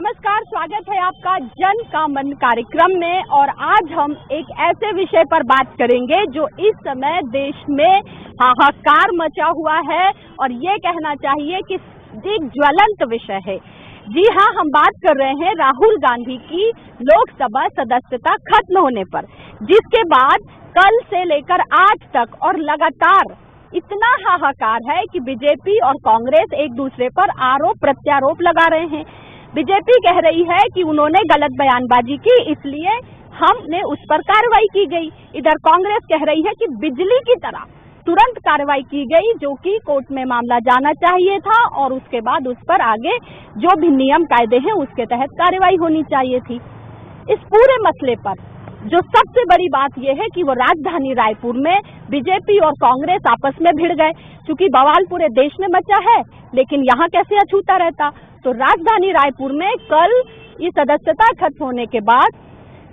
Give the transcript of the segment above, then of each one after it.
नमस्कार, स्वागत है आपका जन का मन कार्यक्रम में। और आज हम एक ऐसे विषय पर बात करेंगे जो इस समय देश में हाहाकार मचा हुआ है और ये कहना चाहिए कि एक ज्वलंत विषय है। जी हाँ, हम बात कर रहे हैं राहुल गांधी की लोकसभा सदस्यता खत्म होने पर, जिसके बाद कल से लेकर आज तक और लगातार इतना हाहाकार है कि बीजेपी और कांग्रेस एक दूसरे पर आरोप प्रत्यारोप लगा रहे हैं। बीजेपी कह रही है कि उन्होंने गलत बयानबाजी की, इसलिए हमने उस पर कार्रवाई की गई। इधर कांग्रेस कह रही है कि बिजली की तरह तुरंत कार्रवाई की गई, जो कि कोर्ट में मामला जाना चाहिए था और उसके बाद उस पर आगे जो भी नियम कायदे हैं उसके तहत कार्रवाई होनी चाहिए थी। इस पूरे मसले पर जो सबसे बड़ी बात यह है कि वो राजधानी रायपुर में बीजेपी और कांग्रेस आपस में भिड़ गए। क्योंकि बवाल पूरे देश में मचा है, लेकिन यहाँ कैसे अछूता रहता। तो राजधानी रायपुर में कल ये सदस्यता खत्म होने के बाद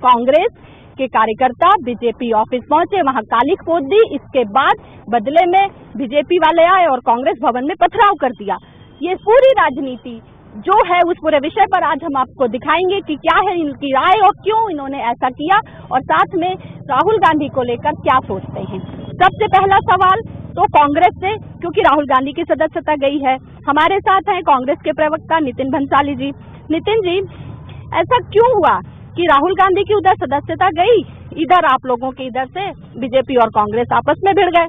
कांग्रेस के कार्यकर्ता बीजेपी ऑफिस पहुंचे, वहां काली खोद दी। इसके बाद बदले में बीजेपी वाले आए और कांग्रेस भवन में पथराव कर दिया। ये पूरी राजनीति जो है उस पूरे विषय पर आज हम आपको दिखाएंगे कि क्या है इनकी राय और क्यों इन्होंने ऐसा किया, और साथ में राहुल गांधी को लेकर क्या सोचते हैं। सबसे पहला सवाल तो कांग्रेस से, क्योंकि राहुल गांधी की सदस्यता गई है। हमारे साथ हैं कांग्रेस के प्रवक्ता नितिन भंसाली जी। नितिन जी, ऐसा क्यों हुआ कि राहुल गांधी की उधर सदस्यता गई, इधर आप लोगों के इधर से बीजेपी और कांग्रेस आपस में भिड़ गए?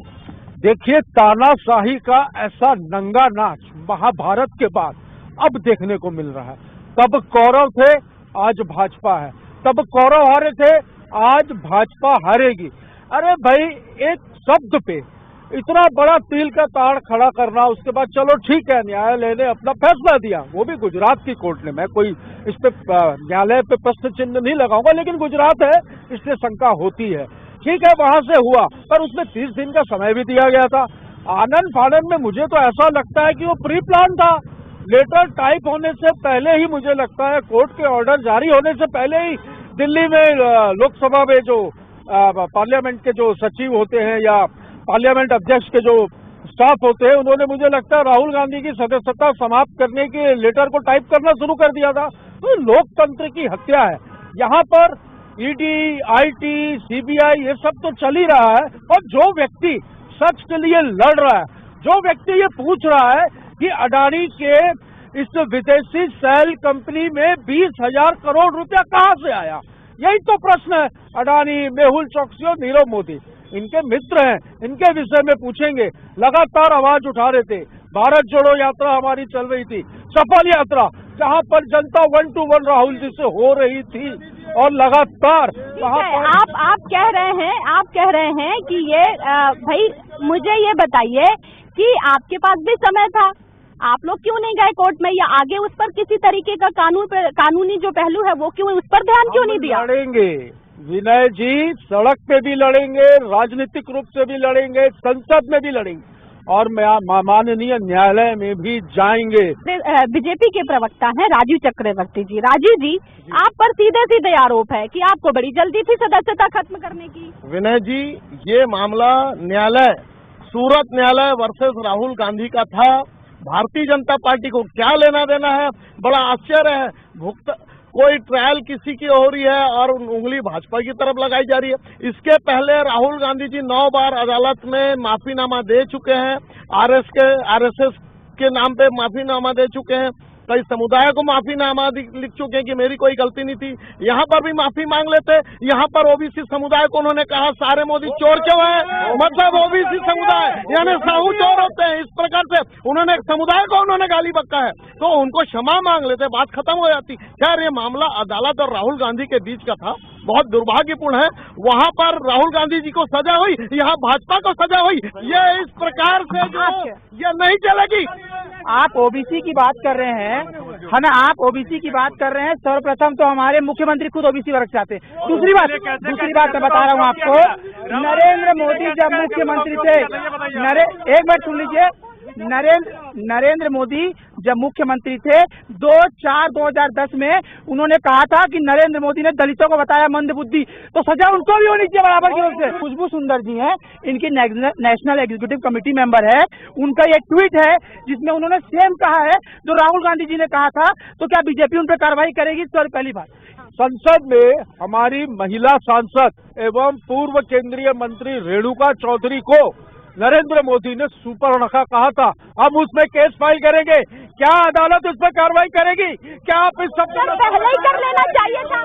देखिए, तानाशाही का ऐसा नंगा नाच महाभारत के बाद अब देखने को मिल रहा है। तब कौरव थे, आज भाजपा है। तब कौरव हारे थे, आज भाजपा हारेगी। अरे भाई, एक शब्द पे इतना बड़ा तिल का ताड़ खड़ा करना, उसके बाद चलो ठीक है, न्यायालय ने अपना फैसला दिया, वो भी गुजरात की कोर्ट ने। मैं कोई इस पे न्यायालय पे प्रश्न चिन्ह नहीं लगाऊंगा, लेकिन गुजरात है इसलिए शंका होती है। ठीक है, वहां से हुआ, पर उसमें 30 दिन का समय भी दिया गया था। आनंद फानंद में मुझे तो ऐसा लगता है कि वो प्री प्लान था। लेटर टाइप होने से पहले ही, मुझे लगता है कोर्ट के ऑर्डर जारी होने से पहले ही, दिल्ली में लोकसभा में जो पार्लियामेंट के जो सचिव होते हैं या पार्लियामेंट अध्यक्ष के जो स्टाफ होते हैं, उन्होंने मुझे लगता है राहुल गांधी की सदस्यता समाप्त करने के लेटर को टाइप करना शुरू कर दिया था। तो लोकतंत्र की हत्या है यहाँ पर। ईडी, आईटी, सीबीआई ये सब तो चल ही रहा है, और जो व्यक्ति सच के लिए लड़ रहा है, जो व्यक्ति ये पूछ रहा है कि अडानी के इस विदेशी सेल कंपनी में 20,000 करोड़ रुपया कहाँ से आया, यही तो प्रश्न है। अडानी, मेहुल चोकसी और नीरव मोदी इनके मित्र हैं, इनके विषय में पूछेंगे। लगातार आवाज उठा रहे थे। भारत जोड़ो यात्रा हमारी चल रही थी, सफल यात्रा, जहां पर जनता 1 to 1 राहुल जी से हो रही थी, और लगातार आप कह रहे हैं कि ये भाई मुझे ये बताइए कि आपके पास भी समय था, आप लोग क्यों नहीं गए कोर्ट में, या आगे उस पर किसी तरीके का कानूनी जो पहलू है वो क्यों, उस पर ध्यान क्यों नहीं दिया? लड़ेंगे विनय जी, सड़क पे भी लड़ेंगे, राजनीतिक रूप से भी लड़ेंगे, संसद में भी लड़ेंगे, और माननीय न्यायालय में भी जाएंगे। बीजेपी के प्रवक्ता हैं राजीव चक्रवर्ती जी। राजीव जी, आप पर सीधे सीधे आरोप है कि आपको बड़ी जल्दी थी सदस्यता खत्म करने की। विनय जी, ये मामला न्यायालय, सूरत न्यायालय वर्सेस राहुल गांधी का था। भारतीय जनता पार्टी को क्या लेना देना है? बड़ा आश्चर्य है। कोई ट्रायल किसी की हो रही है और उंगली भाजपा की तरफ लगाई जा रही है। इसके पहले राहुल गांधी जी 9 बार अदालत में माफीनामा दे चुके हैं। आरएसएस के नाम पे माफीनामा दे चुके हैं। कई समुदाय को माफीनामा लिख चुके हैं कि मेरी कोई गलती नहीं थी। यहाँ पर भी माफी मांग लेते। यहाँ पर ओबीसी समुदाय को उन्होंने कहा सारे मोदी चोर क्यों है, मतलब ओबीसी समुदाय यानी साहू चोर होते हैं। इस प्रकार से उन्होंने एक समुदाय को उन्होंने गाली बक्का है, तो उनको क्षमा मांग लेते, बात खत्म हो जाती। खैर, ये मामला अदालत और राहुल गांधी के बीच का था, बहुत दुर्भाग्यपूर्ण है। वहाँ पर राहुल गांधी जी को सजा हुई, यहाँ भाजपा को सजा हुई। ये इस प्रकार से जो ये नहीं चलेगी। आप ओबीसी की बात कर रहे हैं, है ना, आप ओबीसी की बात कर रहे हैं। सर्वप्रथम तो हमारे मुख्यमंत्री खुद ओबीसी वर्ग चाहते हैं। दूसरी बात मैं बता रहा हूँ आपको, नरेंद्र मोदी जब मुख्यमंत्री थे, एक मिनट सुन लीजिए, नरेंद्र मोदी जब मुख्यमंत्री थे 2010 में उन्होंने कहा था कि नरेंद्र मोदी ने दलितों को बताया मंदबुद्धि, तो सजा उनको भी होनी चाहिए बराबर की ओर से। खुशबू सुंदर जी हैं, इनकी नेशनल एग्जीक्यूटिव कमेटी मेंबर है, उनका एक ट्वीट है जिसमें उन्होंने सेम कहा है जो राहुल गांधी जी ने कहा था। तो क्या बीजेपी उन पर कार्रवाई करेगी? सर, पहली बात, संसद में हमारी महिला सांसद एवं पूर्व केंद्रीय मंत्री रेणुका चौधरी को नरेंद्र मोदी ने सुपर्णखा कहा था। हम उसमें केस फाइल करेंगे, क्या अदालत उस पर कार्रवाई करेगी? क्या आप इस सब पहले ही कर लेना चाहिए था?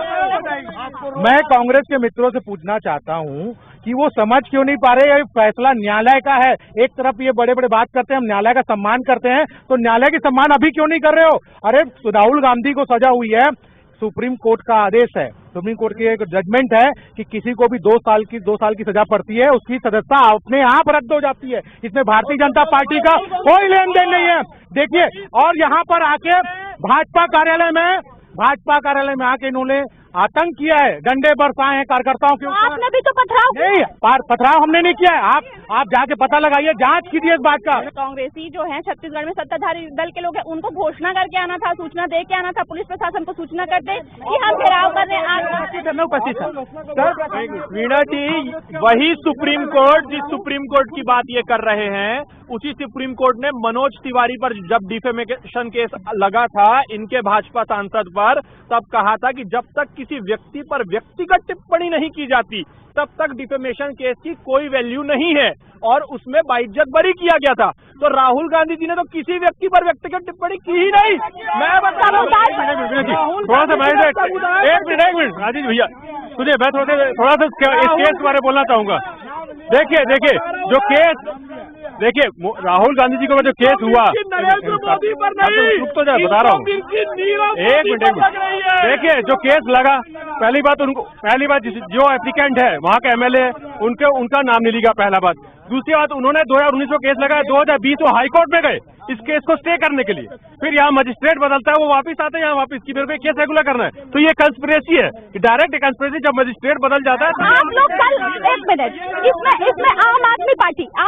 मैं कांग्रेस के मित्रों से पूछना चाहता हूं कि वो समझ क्यों नहीं पा रहे, ये फैसला न्यायालय का है। एक तरफ ये बड़े बड़े बात करते हैं, हम न्यायालय का सम्मान करते हैं, तो न्यायालय की सम्मान अभी क्यों नहीं कर रहे हो? अरे राहुल गांधी को सजा हुई है, सुप्रीम कोर्ट का आदेश है, सुप्रीम कोर्ट की एक जजमेंट है कि किसी को भी 2 साल की सजा पड़ती है, उसकी सदस्यता अपने आप रद्द हो जाती है। इसमें भारतीय जनता पार्टी का कोई लेन देन नहीं है। देखिए, और यहाँ पर आके भाजपा कार्यालय में आके इन्होंने आतंक किया है, डंडे बरसाए हैं कार्यकर्ताओं के ऊपर। आपने भी तो पथराव नहीं, पथराव हमने नहीं किया है। आप जाके पता लगाइए, जांच कीजिए इस बात का। कांग्रेसी जो है छत्तीसगढ़ में सत्ताधारी दल के लोग हैं, उनको घोषणा करके आना था, सूचना दे के आना था, पुलिस प्रशासन को सूचना कर दे कि हम घेराव कर रहे हैं। उपस्थित सर, वीणा जी, वही सुप्रीम कोर्ट जिस सुप्रीम कोर्ट की बात ये कर रहे हैं, उसी सुप्रीम कोर्ट ने मनोज तिवारी पर जब डिफेमेशन केस लगा था इनके भाजपा सांसद पर, तब कहा था कि जब तक किसी व्यक्ति पर व्यक्तिगत टिप्पणी नहीं की जाती तब तक डिफेमेशन केस की कोई वैल्यू नहीं है, और उसमें बाइज्जत बरी किया गया था। तो राहुल गांधी जी ने तो किसी व्यक्ति पर व्यक्तिगत टिप्पणी की ही नहीं। मैं बता रहा हूँ, थोड़ा सा एक मिनट राजीव भैया सुनिए, मैं थोड़ा सा इस केस के बारे में बोलना चाहूंगा। देखिए जो केस, देखिए राहुल गांधी जी को जो केस हुआ, नरेंद्र मोदी पर नहीं, तो बता रहा हूँ, एक मिनट। देखिए जो केस लगा, पहली बात जो एप्लीकेंट है वहाँ का एमएलए, उनका नाम नहीं लिखा, पहला बात। दूसरी बात, उन्होंने 2019 को केस लगाया, 2020 वो हाई कोर्ट में गए इस केस को स्टे करने के लिए, फिर यहाँ मजिस्ट्रेट बदलता है, वो वापस आते हैं यहाँ वापस की मेरे को केस रेगुलर करना है। तो ये कंस्पिरेसी है, डायरेक्ट कंस्पिरेसी। जब मजिस्ट्रेट बदल जाता है आप लोग कल, एक मिनट, इसमें आम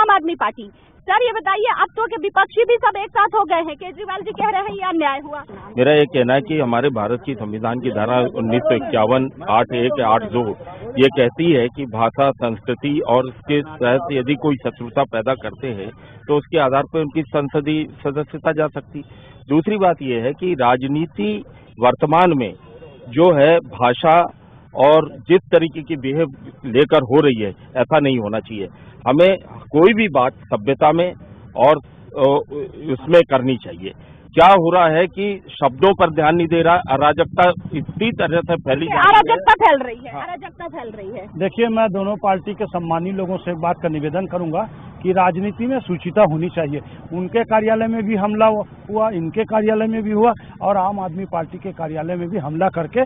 आदमी पार्टी सर ये बताइए, अब तो के विपक्षी भी सब एक साथ हो गए हैं, केजरीवाल जी कह रहे हैं ये अन्याय हुआ। मेरा ये कहना है कि हमारे भारत की संविधान की धारा 1951 8(1) 8(2) ये कहती है कि भाषा, संस्कृति और उसके तहत यदि कोई शत्रुता पैदा करते हैं तो उसके आधार पर उनकी संसदीय सदस्यता जा सकती। दूसरी बात ये है कि राजनीति वर्तमान में जो है भाषा और जिस तरीके की बिहेव लेकर हो रही है, ऐसा नहीं होना चाहिए। हमें कोई भी बात सभ्यता में और उसमें करनी चाहिए। क्या हो रहा है कि शब्दों पर ध्यान नहीं दे रहा, अराजकता इतनी तरह से फैली, अराजकता फैल रही है। देखिए, मैं दोनों पार्टी के सम्मानी लोगों से एक बात का निवेदन करूंगा कि राजनीति में शुचिता होनी चाहिए। उनके कार्यालय में भी हमला हुआ, इनके कार्यालय में भी हुआ, और आम आदमी पार्टी के कार्यालय में भी हमला करके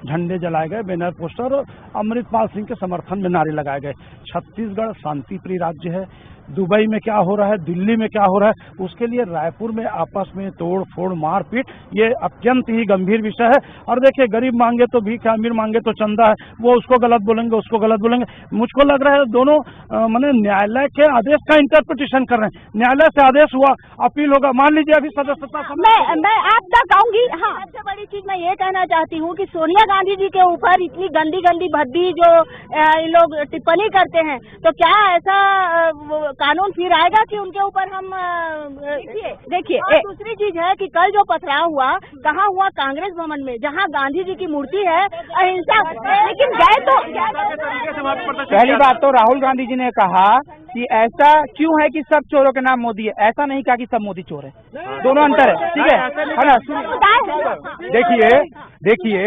झंडे जलाए गए, बैनर पोस्टर, और अमृतपाल सिंह के समर्थन में नारे लगाए गए। छत्तीसगढ़ शांति प्रिय राज्य है। दुबई में क्या हो रहा है, दिल्ली में क्या हो रहा है, उसके लिए रायपुर में आपस में तोड़ फोड़ मारपीट, ये अत्यंत ही गंभीर विषय है। और देखिए, गरीब मांगे तो भीख, अमीर मांगे तो चंदा है, वो उसको गलत बोलेंगे, उसको गलत बोलेंगे। मुझको लग रहा है दोनों माने न्यायालय के आदेश का इंटरप्रिटेशन कर रहे हैं। न्यायालय से आदेश हुआ, अपील होगा, मान लीजिए अभी सदस्यता। मैं आप तक आऊंगी। हाँ, सबसे बड़ी चीज मैं ये कहना चाहती हूँ कि सोनिया गांधी जी के ऊपर इतनी गंदी भद्दी जो इन लोग टिप्पणी करते हैं, तो क्या ऐसा कानून फिर आएगा कि उनके ऊपर हम देखिए। दूसरी चीज है कि कल जो पथराव हुआ, कहाँ हुआ? कांग्रेस भवन में, जहाँ गांधी जी की मूर्ति है। अहिंसा, लेकिन गए तो पहली बात तो राहुल गांधी जी ने कहा कि ऐसा क्यों है कि सब चोरों के नाम मोदी है, ऐसा नहीं कहा कि सब मोदी चोर है, दोनों अंतर है, ठीक है ना? देखिए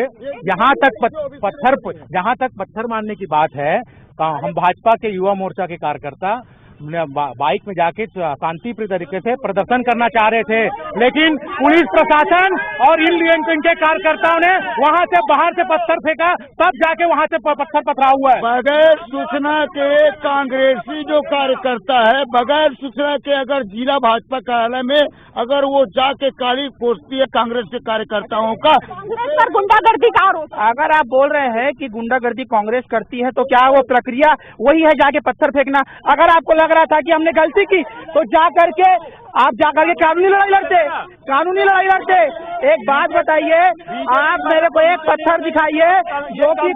यहाँ तक पत्थर मारने की बात है, हम भाजपा के युवा मोर्चा के कार्यकर्ता बाइक में जाके शांतिप्रिय तरीके से प्रदर्शन करना चाह रहे थे, लेकिन पुलिस प्रशासन और इनके कार्यकर्ताओं ने वहां से बाहर से पत्थर फेंका, तब जाके वहां से पत्थर पथरा हुआ है। बगैर सूचना के कांग्रेसी जो कार्यकर्ता है, बगैर सूचना के अगर जिला भाजपा कार्यालय में अगर वो जाके गाड़ी पोछती है कांग्रेस के कार्यकर्ताओं का, कांग्रेस पर गुंडागर्दी का आरोप। अगर आप बोल रहे हैं कि गुंडागर्दी कांग्रेस करती है, तो क्या वो प्रक्रिया वही है जाके पत्थर फेंकना? अगर आपको लग रहा था कि हमने गलती की, तो जा करके आप जाकर के कानूनी लड़ाई लड़ते। एक बात बताइए, आप मेरे को एक पत्थर दिखाइए जो कि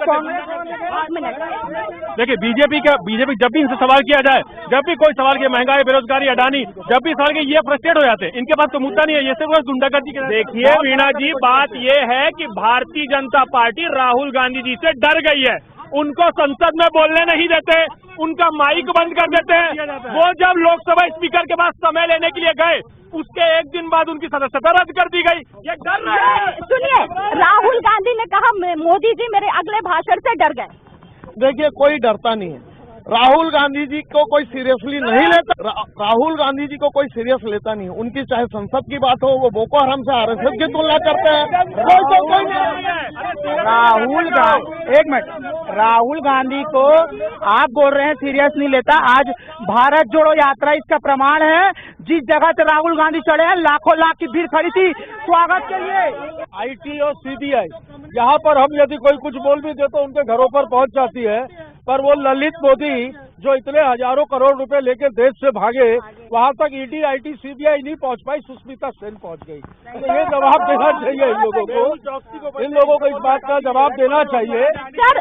देखिए बीजेपी जब भी इनसे सवाल किया जाए, जब भी कोई सवाल किया, महंगाई, बेरोजगारी, अडानी, जब भी सवाल किया ये फ्रस्ट्रेट हो जाते हैं। इनके पास तो मुद्दा नहीं है, ये सिर्फ गुंडागर्दी के। देखिए वीणा जी, बात ये है कि भारतीय जनता पार्टी राहुल गांधी जी से डर गई है। उनको संसद में बोलने नहीं देते, उनका माइक बंद कर देते हैं। वो जब लोकसभा स्पीकर के पास समय लेने के लिए गए, उसके एक दिन बाद उनकी सदस्यता रद्द कर दी गई। ये डर रहे हैं। सुनिए, राहुल गांधी ने कहा मोदी जी मेरे अगले भाषण से डर गए। देखिए कोई डरता नहीं है, राहुल गांधी जी को कोई सीरियसली नहीं लेता। राहुल गांधी जी को कोई सीरियस लेता नहीं। उनकी चाहे संसद की बात हो, वो बोको हराम से आरएसएस की तुलना करते हैं। राहुल गांधी को आप बोल रहे हैं सीरियस नहीं लेता। आज भारत जोड़ो यात्रा इसका प्रमाण है। जिस जगह से राहुल गांधी चढ़े हैं, लाखों लाख की भीड़ खड़ी थी स्वागत के लिए। आईटी और सीबीआई, यहाँ पर हम यदि कोई कुछ बोल भी दे तो उनके घरों पर पहुंच जाती है। पर वो ललित मोदी जो इतने हजारों करोड़ रुपए लेकर देश से भागे, वहाँ तक ईडी, आईटी, सीबीआई नहीं पहुँच पाई, सुष्मिता सेन पहुँच गई। तो ये जवाब देना चाहिए इन लोगों को इस बात का जवाब देना चाहिए। सर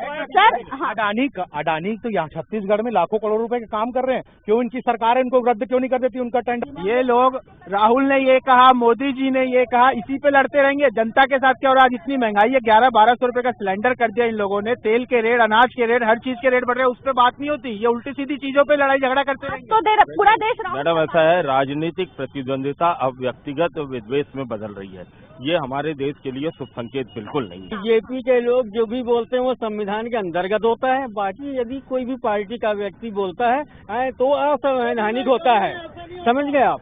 अडानी तो यहाँ छत्तीसगढ़ में लाखों करोड़ रुपए के काम कर रहे हैं, क्यों इनकी सरकार इनको रद्द क्यों नहीं कर देती उनका टेंडर? ये लोग, राहुल ने ये कहा, मोदी जी ने ये कहा, इसी पे लड़ते रहेंगे। जनता के साथ क्या हो रहा है? आज इतनी महंगाई है, 1100-1200 रुपए का सिलेंडर कर दिया इन लोगों ने। तेल के रेट, अनाज के रेट, हर चीज के रेट बढ़ रहे हैं, उस पर बात नहीं होती। ये उल्टी सीधी चीजों पे लड़ाई झगड़ा करते रहेंगे तो पूरा देश। मैडम ऐसा है, राजनीतिक प्रतिद्वंदिता अब व्यक्तिगत विद्वेष में बदल रही है। ये हमारे देश के लिए शुभ संकेत बिल्कुल नहीं है। बीजेपी के लोग जो भी बोलते हैं वो संविधान के अंतर्गत होता है। बाकी यदि कोई भी पार्टी का व्यक्ति बोलता है तो असंवैधानिक होता है। समझ गए आप?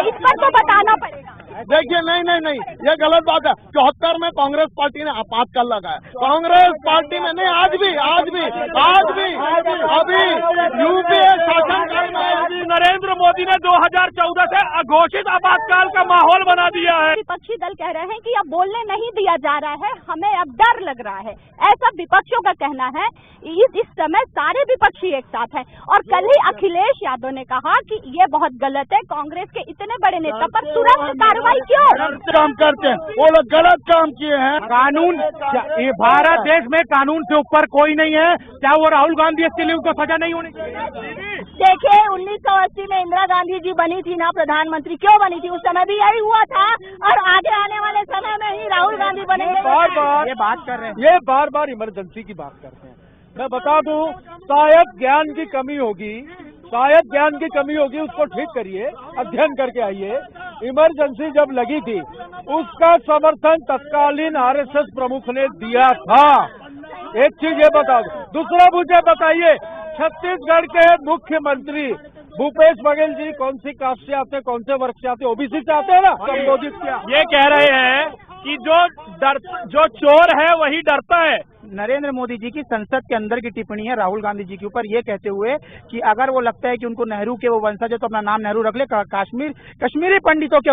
इस पर तो बताना पड़ेगा। देखिए नहीं, ये गलत बात है। 74 में कांग्रेस पार्टी ने आपातकाल लगाया। कांग्रेस पार्टी में नहीं, आज भी अभी यूपीए शासन में नरेंद्र मोदी ने 2014 से अघोषित आपातकाल का माहौल बना दिया है। विपक्षी दल कह रहे हैं कि अब बोलने नहीं दिया जा रहा है, हमें अब डर लग रहा है, ऐसा विपक्षियों का कहना है। इस समय सारे विपक्षी एक साथ हैं। और कल ही अखिलेश यादव ने कहा कि ये बहुत गलत है, कांग्रेस के इतने बड़े नेता पर तुरंत कार्रवाई क्यों? काम करते हैं वो लोग, गलत काम किए हैं। कानून, ये भारत देश में कानून से ऊपर कोई नहीं है। क्या वो राहुल गांधी इसके लिए उनको सजा नहीं होनी चाहिए? देखिए 1980 में इंदिरा गांधी जी बनी थी ना प्रधानमंत्री, क्यों बनी थी? उस समय भी यही हुआ था और आगे आने वाले समय में ही राहुल गांधी बनेंगे। बार-बार ये बात कर रहे हैं, ये बार-बार इमरजेंसी की बात करते हैं। मैं बता दूं, शायद ज्ञान की कमी होगी, उसको ठीक करिए, अध्ययन करके आइए। इमरजेंसी जब लगी थी उसका समर्थन तत्कालीन आरएसएस प्रमुख ने दिया था। एक चीज ये बता दो। दूसरा मुझे बताइए, छत्तीसगढ़ के मुख्यमंत्री भूपेश बघेल जी कौन सी कास्ट से आते हैं, कौन से वर्ग से आते हैं? ओबीसी से आते हैं ना? संबोधित किया। ये कह रहे हैं कि जो चोर है वही डरता है। नरेंद्र मोदी जी की संसद के अंदर की टिप्पणी है राहुल गांधी जी के ऊपर, ये कहते हुए कि अगर वो लगता है कि उनको नेहरू के वो वंशज है तो अपना नाम नेहरू रख ले। कश्मीरी पंडितों के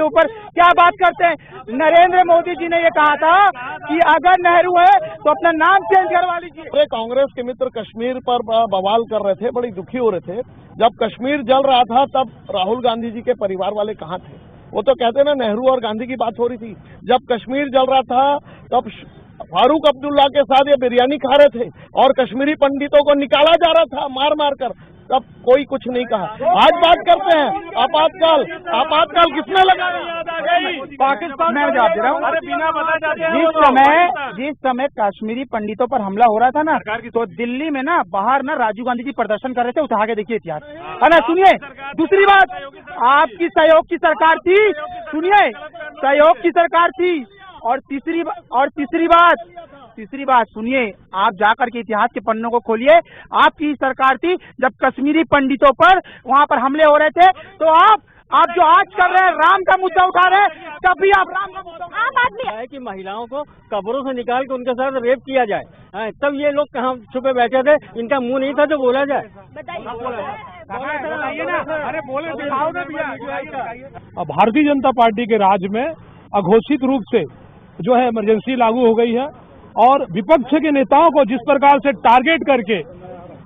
ऊपर क्या बात करते हैं? नरेंद्र मोदी जी ने ये कहा था कि अगर नेहरू है तो अपना नाम चेंज करवा लीजिए। कांग्रेस के मित्र कश्मीर पर बवाल कर रहे थे, बड़ी दुखी हो रहे थे। जब कश्मीर जल रहा था तब राहुल गांधी जी के परिवार वाले कहाँ थे? वो तो कहते ना नेहरू और गांधी की बात हो रही थी। जब कश्मीर जल रहा था तब फारूक अब्दुल्ला के साथ ये बिरयानी खा रहे थे और कश्मीरी पंडितों को निकाला जा रहा था मार कर, तब कोई कुछ नहीं कहा। आज बात करते हैं आपातकाल किसने लगाया? पाकिस्तान में जवाब दे रहा हूँ। अरे बिना बता जाते जिस समय कश्मीरी पंडितों पर हमला हो रहा था ना, तो दिल्ली में ना बाहर ना राजीव गांधी जी प्रदर्शन कर रहे थे। उठा के देखिए इतिहास, है ना? सुनिए, दूसरी बात, आपकी सहयोग की सरकार थी। सुनिए, सहयोग की सरकार थी। और तीसरी बात सुनिए, आप जाकर के इतिहास के पन्नों को खोलिए। आपकी सरकार थी जब कश्मीरी पंडितों पर वहां पर हमले हो रहे थे, तो आप जो आज कर रहे हैं राम का मुद्दा उठा रहे हैं, तब भी आप राम का मुद्दा आम आदमी है कि महिलाओं को कब्रों से निकाल के उनके साथ रेप किया जाए। तब ये लोग कहाँ छुपे बैठे थे? इनका मुंह नहीं था जो बोला जाए। भारतीय जनता पार्टी के राज में अघोषित रूप से जो है इमरजेंसी लागू हो गई है और विपक्ष के नेताओं को जिस प्रकार से टारगेट करके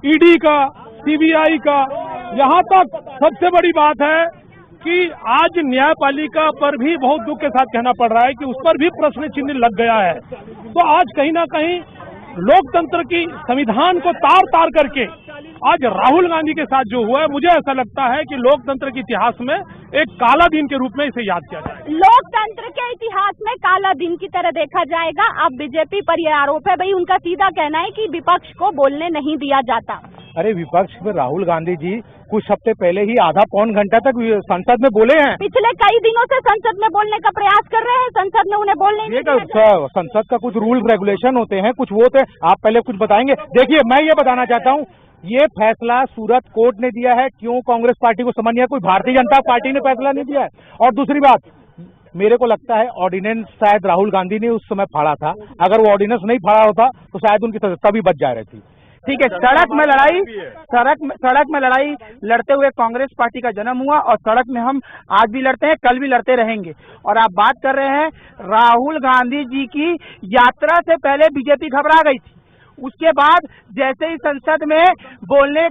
ईडी का, सीबीआई का यहाँ तक सबसे बड़ी बात है कि आज न्यायपालिका पर भी बहुत दुख के साथ कहना पड़ रहा है कि उस पर भी प्रश्न चिन्ह लग गया है। तो आज कहीं ना कहीं लोकतंत्र की संविधान को तार तार करके आज राहुल गांधी के साथ जो हुआ है, मुझे ऐसा लगता है कि लोकतंत्र के इतिहास में एक काला दिन के रूप में इसे याद किया जाए। लोकतंत्र के इतिहास में काला दिन की तरह देखा जाएगा। अब बीजेपी पर यह आरोप है, भाई उनका सीधा कहना है कि विपक्ष को बोलने नहीं दिया जाता। अरे विपक्ष में राहुल गांधी जी कुछ हफ्ते पहले ही आधा पौन घंटा तक संसद में बोले हैं। पिछले कई दिनों से संसद में बोलने का प्रयास कर रहे हैं, संसद ने उन्हें बोलने नहीं दिया। संसद का कुछ रूल रेगुलेशन होते हैं, कुछ वो होते हैं। आप पहले कुछ बताएंगे। देखिए, मैं ये बताना चाहता हूँ, ये फैसला सूरत कोर्ट ने दिया है। क्यों कांग्रेस पार्टी को समझ नहीं है? कोई भारतीय जनता पार्टी ने फैसला नहीं दिया है। और दूसरी बात, मेरे को लगता है ऑर्डिनेंस शायद राहुल गांधी ने उस समय फाड़ा था। अगर वो ऑर्डिनेंस नहीं फाड़ा होता तो शायद उनकी सदस्यता भी बच जा रही थी। ठीक है, सड़क में लड़ाई लड़ते हुए कांग्रेस पार्टी का जन्म हुआ और सड़क में हम आज भी लड़ते हैं, कल भी लड़ते रहेंगे। और आप बात कर रहे हैं राहुल गांधी जी की यात्रा से पहले बीजेपी घबरा गई थी। उसके बाद जैसे ही संसद में बोलने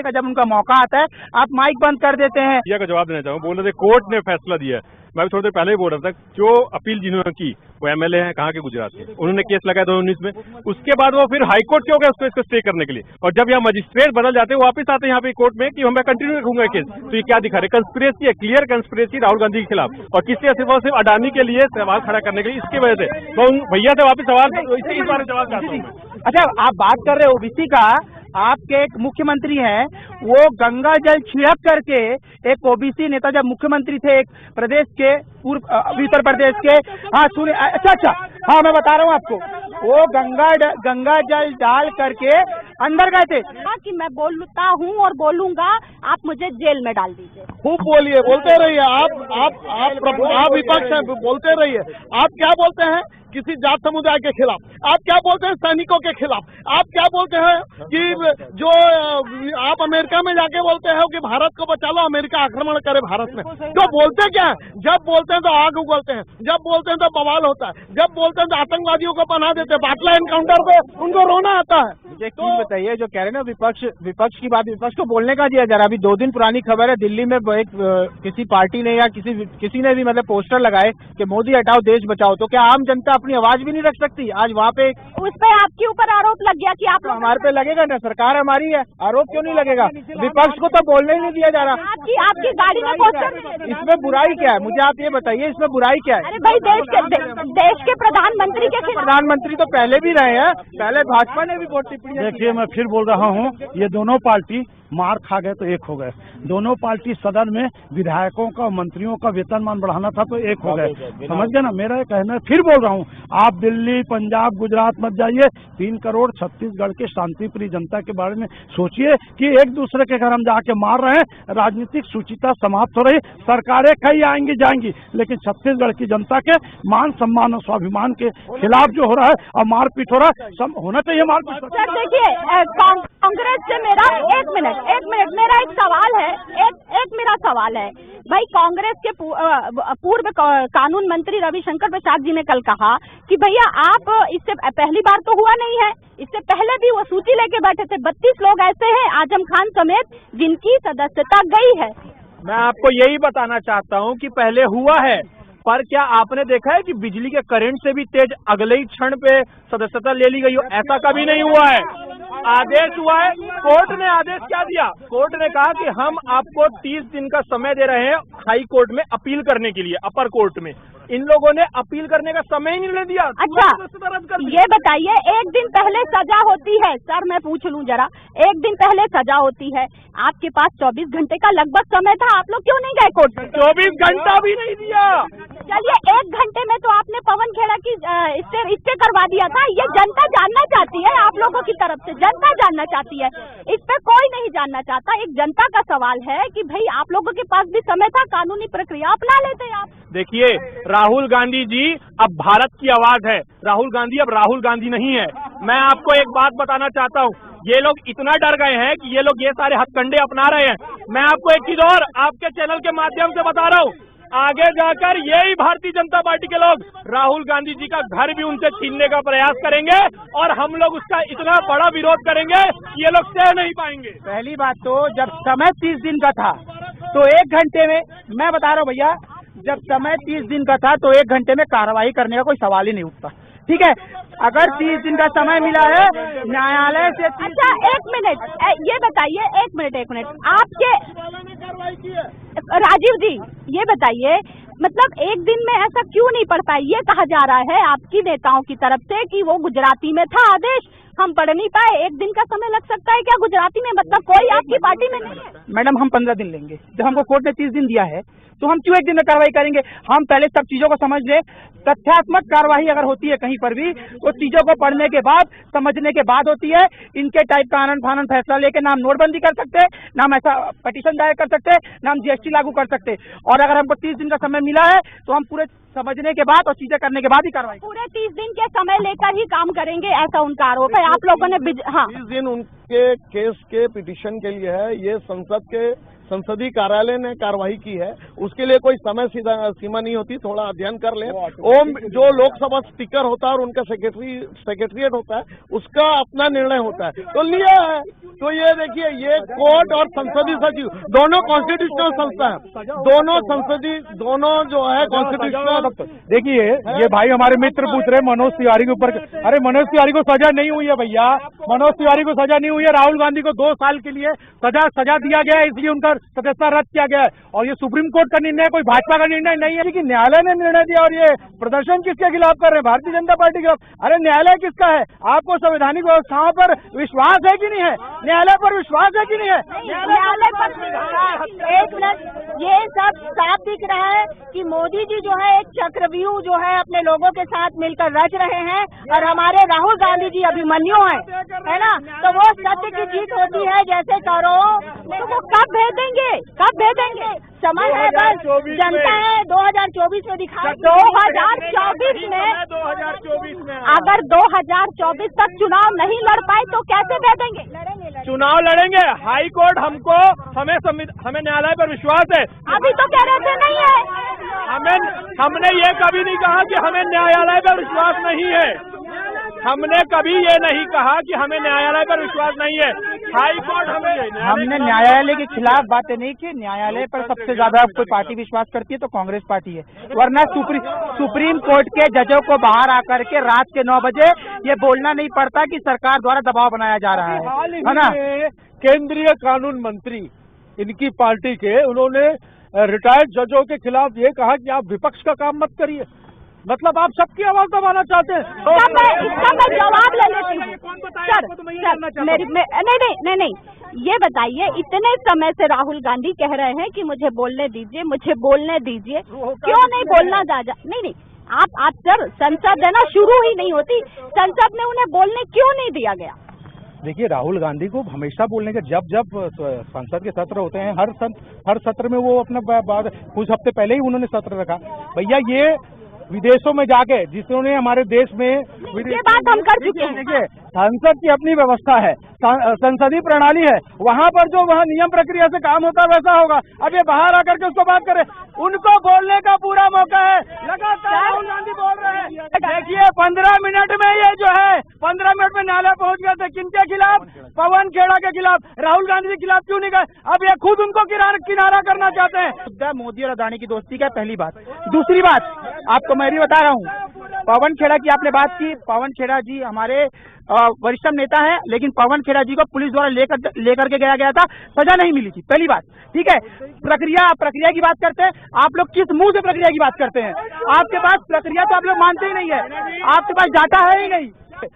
का जब उनका मौका आता है, आप माइक बंद कर देते हैं। का जवाब देना चाहूँ, बोल रहे थे कोर्ट ने फैसला दिया है। मैं थोड़ी देर पहले ही बोल रहा था, जो अपील जिन्होंने की वो एमएलए हैं, कहाँ के? गुजरात के। उन्होंने केस लगाया 2019 में। उसके बाद वो फिर हाईकोर्ट क्यों गए उसको स्टे करने के लिए? और जब यहाँ मजिस्ट्रेट बदल जाते हैं, वापस आते हैं यहाँ पे कोर्ट में कि मैं कंटिन्यू रखूंगा केस। तो ये क्या दिखा रहे? कंस्पिरेसी है, क्लियर कंस्पिरेसी राहुल गांधी के खिलाफ। और किसी सिर्फ अडानी के लिए सवाल खड़ा करने के लिए, इसकी वजह से। तो भैया से वापस सवाल इस बारे में जवाब चाहता हूँ। अच्छा, आप बात कर रहे हो ओबीसी का, आपके एक मुख्यमंत्री हैं, वो गंगा जल छिड़क करके एक ओबीसी नेता जब मुख्यमंत्री थे एक प्रदेश के उत्तर प्रदेश के, हाँ सुनिए, अच्छा, हाँ मैं बता रहा हूँ आपको, वो गंगा जल डाल करके अंदर गए थे। हाँ कि मैं बोलता हूँ और बोलूंगा, आप मुझे जेल में डाल दीजिए। खूब बोलिए, बोलते रहिए। आप विपक्ष हैं, बोलते रहिए। आप क्या बोलते हैं किसी जात समुदाय के खिलाफ? आप क्या बोलते हैं सैनिकों के खिलाफ? आप क्या बोलते हैं कि जो आप अमेरिका में जाके बोलते हैं कि भारत को बचा लो, अमेरिका आक्रमण करे भारत में? तो बोलते क्या है? जब बोलते हैं तो आग उगलते हैं, जब बोलते हैं तो बवाल होता है, जब बोलते हैं तो आतंकवादियों को पनाह देते हैं। बाटला एनकाउंटर पे उनको रोना आता है। मुझे एक चीज बताइए, जो कह रहे हैं ना विपक्ष की बात, विपक्ष को बोलने का दिया जा रहा है। अभी 2 दिन पुरानी खबर है, दिल्ली में किसी पार्टी ने या किसी ने भी मतलब पोस्टर लगाए कि मोदी हटाओ देश बचाओ। तो क्या आम जनता अपनी आवाज भी नहीं रख सकती? आज वहाँ पे उस पे आपके ऊपर आरोप लग गया कि आप हमारे पे लगेगा ना, सरकार हमारी है, आरोप क्यों नहीं लगेगा? विपक्ष को तो बोलने ही नहीं दिया जा रहा। आपकी गाड़ी में पोस्टर, इसमें बुराई क्या है? मुझे आप ये बताइए, इसमें बुराई क्या है? अरे भाई, देश के प्रधानमंत्री के खिलाफ। प्रधानमंत्री तो पहले भी रहे हैं, पहले भाजपा ने भी बहुत टिप्पणी। देखिए, मैं फिर बोल रहा हूँ, ये दोनों पार्टी मार खा गए तो एक हो गए। दोनों पार्टी सदन में विधायकों का, मंत्रियों का वेतनमान बढ़ाना था तो एक हो गए। समझ गए ना? मेरा ये कहना है, फिर बोल रहा हूँ, आप दिल्ली, पंजाब, गुजरात मत जाइए। 3 करोड़ छत्तीसगढ़ के शांति प्रिय जनता के बारे में सोचिए कि एक दूसरे के घर हम जाके मार रहे हैं। राजनीतिक शुचिता समाप्त हो रही। सरकारें कई आएंगी जाएंगी, लेकिन छत्तीसगढ़ की जनता के मान सम्मान और स्वाभिमान के खिलाफ जो हो रहा है और मारपीट हो रहा है, होना चाहिए मारपीट। सर देखिए, कांग्रेस से मेरा एक मिनट मेरा एक सवाल है, एक मेरा सवाल है भाई। कांग्रेस के पूर्व कानून मंत्री रविशंकर प्रसाद जी ने कल कहा कि भैया आप, इससे पहली बार तो हुआ नहीं है, इससे पहले भी वो सूची लेके बैठे थे। 32 लोग ऐसे हैं, आजम खान समेत, जिनकी सदस्यता गई है। मैं आपको यही बताना चाहता हूँ कि पहले हुआ है, पर क्या आपने देखा है कि बिजली के करंट से भी तेज अगले ही क्षण पे सदस्यता ले ली गई हो? ऐसा कभी नहीं हुआ है। आदेश हुआ है, कोर्ट ने आदेश क्या दिया? कोर्ट ने कहा कि हम आपको 30 दिन का समय दे रहे हैं हाई कोर्ट में अपील करने के लिए, अपर कोर्ट में। इन लोगों ने अपील करने का समय ही नहीं दिया। अच्छा, ये बताइए, एक दिन पहले सजा होती है, सर मैं पूछ लूं जरा, एक दिन पहले सजा होती है, आपके पास 24 घंटे का लगभग समय था, आप लोग क्यों नहीं गए कोर्ट में? 24 घंटा भी नहीं दिया। चलिए, 1 घंटे में तो आपने पवन खेड़ा की स्टे करवा दिया था। ये जनता जानना चाहती है, आप लोगों की तरफ से जनता जानना चाहती है, इस पे कोई नहीं जानना चाहता। एक जनता का सवाल है कि भाई आप लोगों के पास भी समय था, कानूनी प्रक्रिया अपना लेते आप। देखिए, राहुल गांधी जी अब भारत की आवाज है। राहुल गांधी अब राहुल गांधी नहीं है। मैं आपको एक बात बताना चाहता हूँ, ये लोग इतना डर गए हैं कि ये लोग ये सारे हथकंडे अपना रहे हैं। मैं आपको एक चीज और आपके चैनल के माध्यम से बता रहा हूँ, आगे जाकर यही भारतीय जनता पार्टी के लोग राहुल गांधी जी का घर भी उनसे छीनने का प्रयास करेंगे और हम लोग उसका इतना बड़ा विरोध करेंगे कि ये लोग सह नहीं पाएंगे। पहली बात तो जब समय 30 दिन का था तो 1 घंटे में, मैं बता रहा हूँ भैया, जब समय 30 दिन का था तो 1 घंटे में कार्रवाई करने का कोई सवाल ही नहीं उठता। ठीक है, अगर 30 दिन का समय मिला है न्यायालय से। अच्छा, 1 मिनट ये बताइए, 1 मिनट आपके राजीव जी ये बताइए, मतलब 1 दिन में ऐसा क्यों नहीं पढ़ पाए? ये कहा जा रहा है आपकी नेताओं की तरफ से कि वो गुजराती में था आदेश, हम पढ़ नहीं पाए। 1 दिन का समय लग सकता है क्या गुजराती में? मतलब कोई आपकी पार्टी में नहीं है? मैडम, हम 15 दिन लेंगे। जब हमको कोर्ट ने 30 दिन दिया है तो हम क्यों 1 दिन में कार्रवाई करेंगे? हम पहले सब चीजों को समझ लें। तथ्यात्मक कार्रवाई अगर होती है कहीं पर भी तो चीजों को पढ़ने के बाद, समझने के बाद होती है। इनके टाइप का आनन फानन फैसला लेके ना हम नोटबंदी कर सकते, ना हम ऐसा पिटीशन दायर कर सकते, ना हम GST लागू कर सकते। और अगर हमको 30 दिन का समय मिला है तो हम पूरे समझने के बाद और चीजें करने के बाद ही कार्रवाई। पूरे 30 दिन के समय लेकर ही काम करेंगे, ऐसा उनका आरोप है। आप लोगों ने 30 दिन उनके केस के पिटीशन के लिए है। ये संसद के संसदीय कार्यालय ने कार्रवाई की है, उसके लिए कोई समय सीमा नहीं होती। थोड़ा अध्ययन कर ले। ओम जो लोकसभा स्पीकर होता है और उनका सेक्रेटरीट होता है, उसका अपना निर्णय होता है, तो लिया है। तो ये देखिए, ये कोर्ट और संसदीय सचिव दोनों कॉन्स्टिट्यूशनल संस्था है, दोनों संसदीय, दोनों जो है कॉन्स्टिट्यूशनल। देखिए, ये भाई हमारे मित्र पूछ रहे मनोज तिवारी के ऊपर। अरे मनोज तिवारी को सजा नहीं हुई है भैया, मनोज तिवारी को सजा नहीं हुई है। राहुल गांधी को 2 साल के लिए सजा दिया गया है, इसलिए उनका सदस्यता रद्द किया गया है। और ये सुप्रीम कोर्ट का निर्णय, कोई भाजपा का निर्णय नहीं है कि न्यायालय ने निर्णय दिया। और ये प्रदर्शन किसके खिलाफ कर रहे हैं? भारतीय जनता पार्टी के खिलाफ। अरे न्यायालय किसका है? आपको संवैधानिक व्यवस्थाओं पर विश्वास है कि नहीं है? न्यायालय पर विश्वास है कि नहीं है? न्यायालय पर 1 मिनट, ये सब साफ दिख रहा है कि मोदी जी जो है एक चक्रव्यूह जो है अपने लोगों के साथ मिलकर रच रहे हैं और हमारे राहुल गांधी जी अभिमन्यु है ना? तो वो सत्य की जीत होती है जैसे कौरवों। तो वो कब भेजेंगे? समय है, बस जनता है 2024 में दिखाए। 2024 में अगर 2024 तक चुनाव नहीं लड़ पाए तो कैसे भेजेंगे? चुनाव लड़ेंगे। हाई कोर्ट हमें न्यायालय पर विश्वास है। अभी तो कह रहे थे नहीं है। हमने ये कभी नहीं कहा कि हमें न्यायालय पर विश्वास नहीं है। हमने कभी ये नहीं कहा कि हमें न्यायालय पर विश्वास नहीं है। हाई कोर्ट हमने न्यायालय के खिलाफ बातें नहीं की। न्यायालय पर सबसे ज्यादा कोई पार्टी विश्वास करती है तो कांग्रेस पार्टी है, वरना सुप्रीम कोर्ट के जजों को बाहर आकर के रात के 9 बजे ये बोलना नहीं पड़ता कि सरकार द्वारा दबाव बनाया जा रहा है ना? केंद्रीय कानून मंत्री इनकी पार्टी के, उन्होंने रिटायर्ड जजों के खिलाफ ये कहा कि आप विपक्ष का काम मत करिए। मतलब आप सबकी आवाज दबाना चाहते हैं। इसका मैं जवाब ले लेती हूँ। सर, नहीं, ये बताइए, इतने समय से राहुल गांधी कह रहे हैं कि मुझे बोलने दीजिए, क्यों नहीं बोलना? नहीं, आप सर, संसद है ना, शुरू ही नहीं होती, संसद में उन्हें बोलने क्यों नहीं दिया गया? देखिए, राहुल गांधी को हमेशा बोलने के जब संसद के सत्र होते हैं, हर सत्र में वो अपना कुछ हफ्ते पहले ही उन्होंने सत्र रखा। भैया, ये विदेशों में जाके जिन्होंने हमारे देश में ये बात हम कर चुके हैं। देखिए, संसद की अपनी व्यवस्था है, संसदीय प्रणाली है, वहाँ पर जो वहाँ नियम प्रक्रिया से काम होता है वैसा होगा। अब ये बाहर आकर के उसको बात करें, उनको बोलने का पूरा मौका है। लगातार राहुल गांधी बोल रहे हैं। देखिए, 15 मिनट में ये जो है 15 मिनट में न्यायालय पहुँच गए थे। किनके खिलाफ? पवन खेड़ा के खिलाफ। राहुल गांधी के खिलाफ क्यों नहीं गए? अब ये खुद उनको किनारा करना चाहते हैं। मोदी और अदानी की दोस्ती का पहली बात। दूसरी बात आपको मैं भी बता रहा हूँ, पवन खेड़ा की आपने बात की। पवन खेड़ा जी हमारे वरिष्ठ नेता है, लेकिन पवन खेड़ा जी को पुलिस द्वारा लेकर के गया था, सजा नहीं मिली थी। पहली बात, ठीक है। प्रक्रिया की बात करते हैं, आप लोग किस मुंह से प्रक्रिया की बात करते हैं? आपके पास प्रक्रिया तो आप लोग मानते ही नहीं है, आपके पास डाटा है ही नहीं।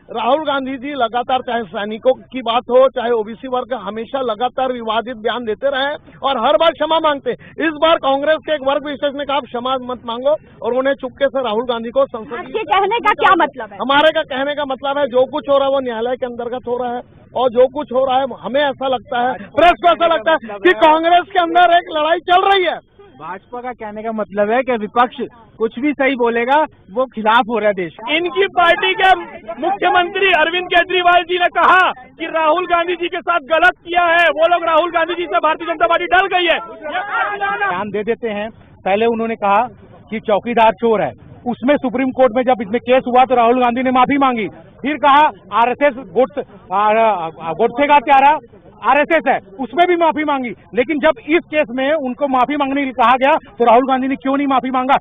राहुल गांधी जी लगातार, चाहे सैनिकों की बात हो, चाहे ओबीसी वर्ग, हमेशा लगातार विवादित बयान देते रहे और हर बार क्षमा मांगते। इस बार कांग्रेस के एक वर्ग विशेष ने कहा आप क्षमा मत मांगो और उन्हें चुपके से राहुल गांधी को संसद के कहने का क्या मतलब है? हमारे का कहने का मतलब है जो कुछ हो रहा है वो न्यायालय के अंतर्गत हो रहा है और जो कुछ हो रहा है हमें ऐसा लगता है, प्रेस को ऐसा लगता है कि कांग्रेस के अंदर एक लड़ाई चल रही है। भाजपा का कहने का मतलब है कि विपक्ष कुछ भी सही बोलेगा वो खिलाफ हो रहा है देश। इनकी पार्टी के मुख्यमंत्री अरविंद केजरीवाल जी ने कहा कि राहुल गांधी जी के साथ गलत किया है, वो लोग राहुल गांधी जी से भारतीय जनता पार्टी डर गई है। बयान दे देते हैं पहले उन्होंने कहा कि चौकीदार चोर है, उसमें सुप्रीम कोर्ट में जब इसमें केस हुआ तो राहुल गांधी ने माफी मांगी। फिर कहा आरएसएस गोडसे का प्यारा आरएसएस है, उसमें भी माफी मांगी। लेकिन जब इस केस में उनको माफी मांगने के लिए कहा गया तो राहुल गांधी ने क्यों नहीं माफी मांगा?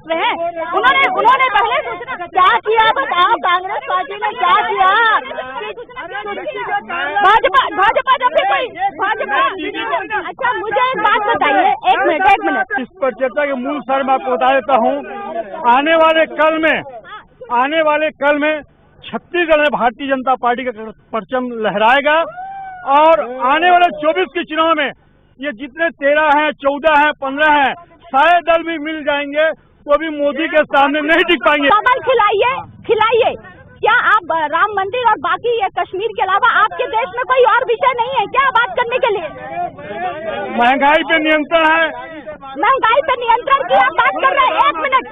उन्होंने पहले क्या किया बताओ, कांग्रेस पार्टी ने क्या किया? भाजपा जब भी कोई भाजपा। अच्छा मुझे एक बात बताइए, एक मिनट। इस पर चर्चा के मूल सर मैं आपको बता देता हूँ। आने वाले कल में छत्तीसगढ़ में भारतीय जनता पार्टी का परचम लहराएगा और आने वाले 24 के चुनाव में ये जितने 13 हैं, 14 हैं, 15 हैं, सारे दल भी मिल जाएंगे तो भी मोदी के सामने नहीं टिक पाएंगे। कमल खिलाइए। क्या आप राम मंदिर और बाकी ये कश्मीर के अलावा आपके देश में कोई और विषय नहीं है क्या बात करने के लिए? महंगाई पे नियंत्रण है। महंगाई पे नियंत्रण की आप बात कर रहे हैं? एक मिनट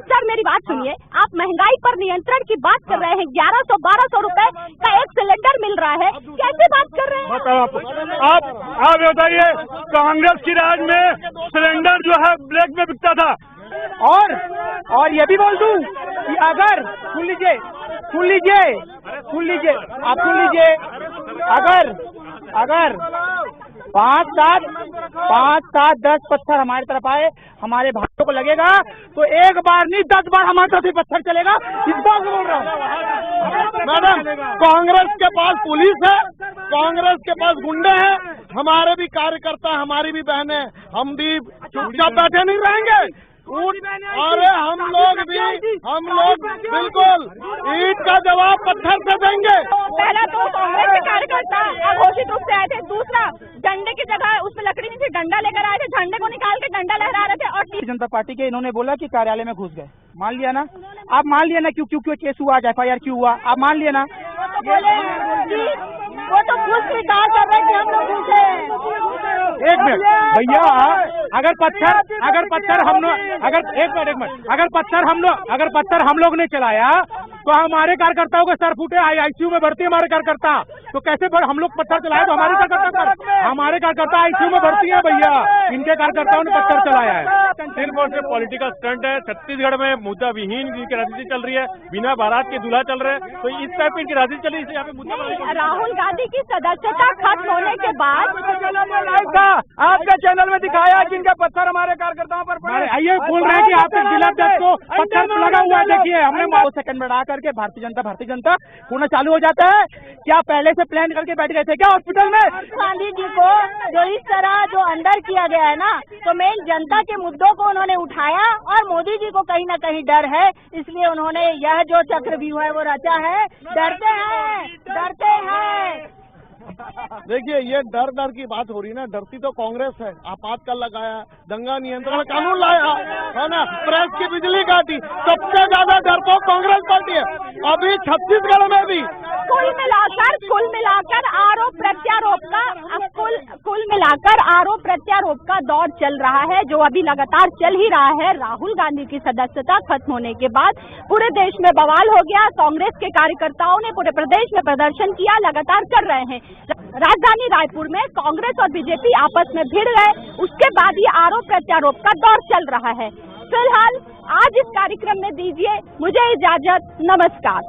सर मेरी बात सुनिए। आप महंगाई पर नियंत्रण की बात कर रहे हैं, 1100-1200 रुपए का एक सिलेंडर मिल रहा है, कैसे बात कर रहे हैं? बताओ आप बताइए, कांग्रेस की राज में सिलेंडर जो है ब्लैक में बिकता था। और ये भी बोल दूं कि अगर सुन लीजिए आप सुन लीजिए, अगर 5-7 10 पत्थर हमारी तरफ आए, हमारे भाइयों को लगेगा तो एक बार नहीं 10 बार हमारे तरफ ही पत्थर चलेगा। इस बात बोल रहा हूँ मैडम, कांग्रेस के पास पुलिस है, कांग्रेस के पास गुंडे हैं, हमारे भी कार्यकर्ता, हमारी भी बहनें, हम भी चुपचाप बैठे नहीं रहेंगे। अरे हम लोग बिल्कुल ईंट का जवाब पत्थर से देंगे। पहला तो कांग्रेस के कार्यकर्ता अघोषित रूप से आए थे, दूसरा डंडे की जगह उसमें लकड़ी नहीं थी, डंडा लेकर आए थे, झंडे को निकाल के डंडा लहरा रहे थे। और भारतीय जनता पार्टी के इन्होंने बोला कि कार्यालय में घुस गए, मान लिया ना आप, मान लिया ना क्यों केस हुआ, FIR क्यों हुआ, आप मान लिया ना। वो तो खुद स्वीकार कर रहे कि हम लोग घुसे। एक मिनट भैया, अगर पत्थर हम लोग ने चलाया तो हमारे कार्यकर्ताओं के सर फूटे, ICU में भर्ती हमारे कार्यकर्ता, तो कैसे हम लोग पत्थर चलाए? तो हमारे कार्यकर्ता ICU में भर्ती है भैया, इनके कार्यकर्ताओं ने पत्थर चलाया है। सिर्फ और सिर्फ पॉलिटिकल स्टंट है। छत्तीसगढ़ में मुद्दा विहीन की राजनीति चल रही है, बिना बारात के दूल्हा चल रहे हैं, तो इस टाइप की राजनीति चल रही है। यहाँ पे मुद्दा राहुल गांधी की सदस्यता खत्म होने के बाद आपके चैनल में दिखाया कि इनका पत्थर हमारे कार्यकर्ताओं पर पड़ा। ये बोल रहे हैं कि आपके जिलाध्यक्ष को पत्थर लगा हुआ है। देखिए हमने 2 सेकंड बढ़ा करके भारतीय जनता होना चालू हो जाता है। क्या पहले से प्लान करके बैठ गए थे क्या हॉस्पिटल में? गांधी जी को जो इस तरह जो अंदर किया गया है ना, तो मेन जनता के मुद्दों को उन्होंने उठाया और मोदी जी को कहीं ना कहीं डर है, इसलिए उन्होंने यह जो चक्रव्यूह है वो रचा है। डरते हैं। देखिए ये डर की बात हो रही है ना, डरती तो कांग्रेस है। आपातकाल लगाया, दंगा नियंत्रण कानून लाया है ना, प्रेस की बिजली काटी, सबसे ज्यादा डरपोक कांग्रेस पार्टी है। अभी छत्तीसगढ़ में भी कुल मिलाकर आरोप प्रत्यारोप का दौर चल रहा है, जो अभी लगातार चल ही रहा है। राहुल गांधी की सदस्यता खत्म होने के बाद पूरे देश में बवाल हो गया। कांग्रेस के कार्यकर्ताओं ने पूरे प्रदेश में प्रदर्शन किया, लगातार कर रहे हैं। राजधानी रायपुर में कांग्रेस और बीजेपी आपस में भिड़ गए, उसके बाद ये आरोप प्रत्यारोप का दौर चल रहा है। फिलहाल आज इस कार्यक्रम में दीजिए मुझे इजाजत, नमस्कार।